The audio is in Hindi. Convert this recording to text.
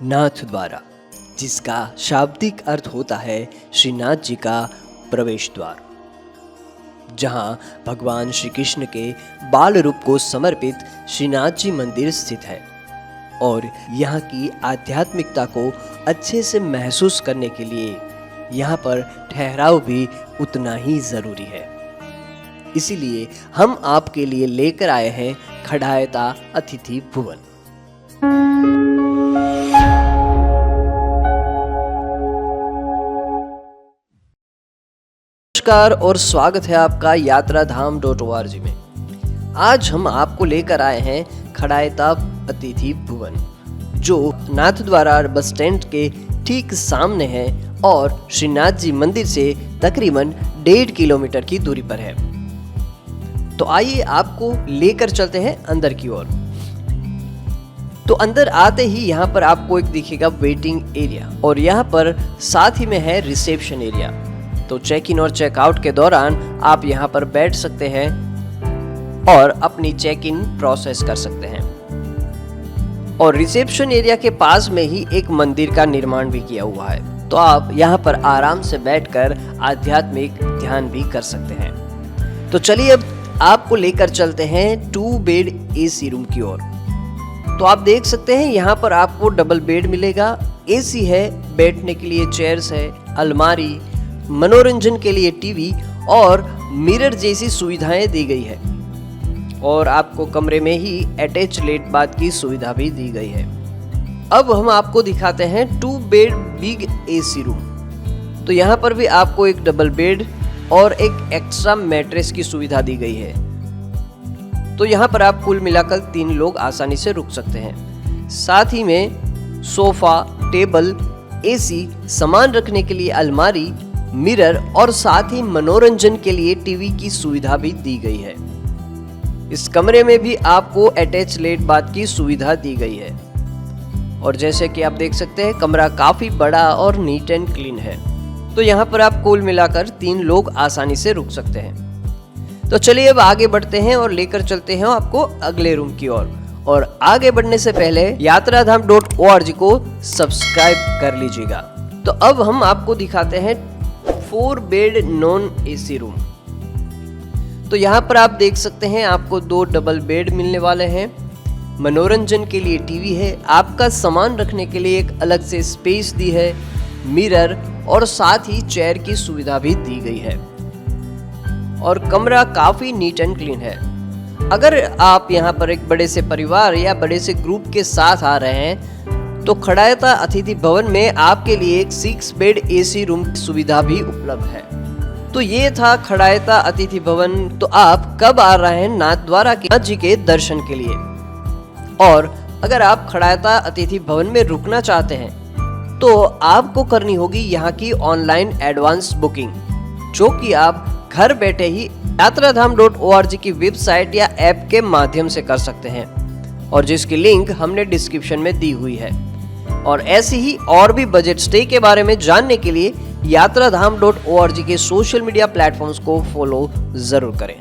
नाथ द्वारा, जिसका शाब्दिक अर्थ होता है श्रीनाथ जी का प्रवेश द्वार, जहां भगवान श्री कृष्ण के बाल रूप को समर्पित श्रीनाथ जी मंदिर स्थित है और यहाँ की आध्यात्मिकता को अच्छे से महसूस करने के लिए यहाँ पर ठहराव भी उतना ही ज़रूरी है। इसीलिए हम आपके लिए लेकर आए हैं खड़ायता अतिथि भुवन। नमस्कार और स्वागत है आपका यात्राधाम.org में। आज हम आपको लेकर आए हैं खड़ायता अतिथि भुवन, जो नाथ द्वारा बस स्टैंड के ठीक सामने है और श्रीनाथ जी मंदिर से तकरीबन 1.5 किलोमीटर की दूरी पर है। तो आइए आपको लेकर चलते हैं अंदर की ओर। तो अंदर आते ही यहाँ पर आपको एक दिखेगा वेटिंग एरिया और यहाँ पर साथ ही में है रिसेप्शन एरिया। तो चेक इन और चेक आउट के दौरान आप यहाँ पर बैठ सकते हैं और अपनी चेक इन प्रोसेस कर सकते हैं। और रिसेप्शन एरिया के पास में ही एक मंदिर का निर्माण भी किया हुआ है, तो आप यहाँ पर आराम से बैठकर आध्यात्मिक ध्यान भी कर सकते हैं। तो चलिए अब आपको लेकर चलते हैं 2 बेड AC रूम की ओर। तो आप देख सकते हैं यहाँ पर आपको डबल बेड मिलेगा, AC है, बैठने के लिए चेयर्स है, अलमारी, मनोरंजन के लिए टीवी और मिरर जैसी सुविधाएं दी गई है। और आपको कमरे में ही अटैच लेट बाथ की सुविधा भी दी गई है। अब हम आपको दिखाते हैं 2 बेड बिग AC रूम। तो यहाँ पर भी आपको एक डबल बेड और एक एक्स्ट्रा मैट्रेस की सुविधा दी गई है। तो यहाँ पर आप कुल मिलाकर 3 लोग आसानी से रुक सकते हैं। साथ ही में सोफा, टेबल, AC, सामान रखने के लिए अलमारी, मिरर और साथ ही मनोरंजन के लिए टीवी की सुविधा भी दी गई है। इस कमरे में भी आपको अटैच लेट बाथ की सुविधा दी गई है। और जैसे कि आप देख सकते हैं कमरा काफी बड़ा और नीट एंड क्लीन है। तो यहाँ पर आप कुल मिलाकर 3 लोग आसानी से रुक सकते हैं। तो चलिए अब आगे बढ़ते हैं और लेकर चलते हैं आपको अगले रूम की ओर। और आगे बढ़ने से पहले यात्राधाम.org को सब्सक्राइब कर लीजिएगा। तो अब हम आपको दिखाते हैं 4 बेड नॉन AC रूम। तो यहाँ पर आप देख सकते हैं आपको 2 डबल बेड मिलने वाले हैं, मनोरंजन के लिए टीवी है, आपका सामान रखने के लिए एक अलग से स्पेस दी है, मिरर और साथ ही चेयर की सुविधा भी दी गई है। और कमरा काफी नीट एंड क्लीन है। अगर आप यहाँ पर एक बड़े से परिवार या बड़े से ग्रुप के साथ आ रहे हैं तो खड़ायता अतिथि भवन में आपके लिए एक 6 बेड AC रूम की सुविधा भी उपलब्ध है। तो ये था खड़ायता अतिथि भवन। तो आप कब आ रहे हैं नाथ द्वारा नाथ जी के दर्शन के लिए? और अगर आप खड़ायता अतिथि भवन में रुकना चाहते हैं तो आपको करनी होगी यहाँ की ऑनलाइन एडवांस बुकिंग, जो कि आप घर बैठे ही यात्राधाम.org की वेबसाइट या ऐप के माध्यम से कर सकते हैं, और जिसकी लिंक हमने डिस्क्रिप्शन में दी हुई है। और ऐसी ही और भी बजट स्टे के बारे में जानने के लिए यात्राधाम.org के सोशल मीडिया प्लेटफॉर्म्स को फॉलो जरूर करें।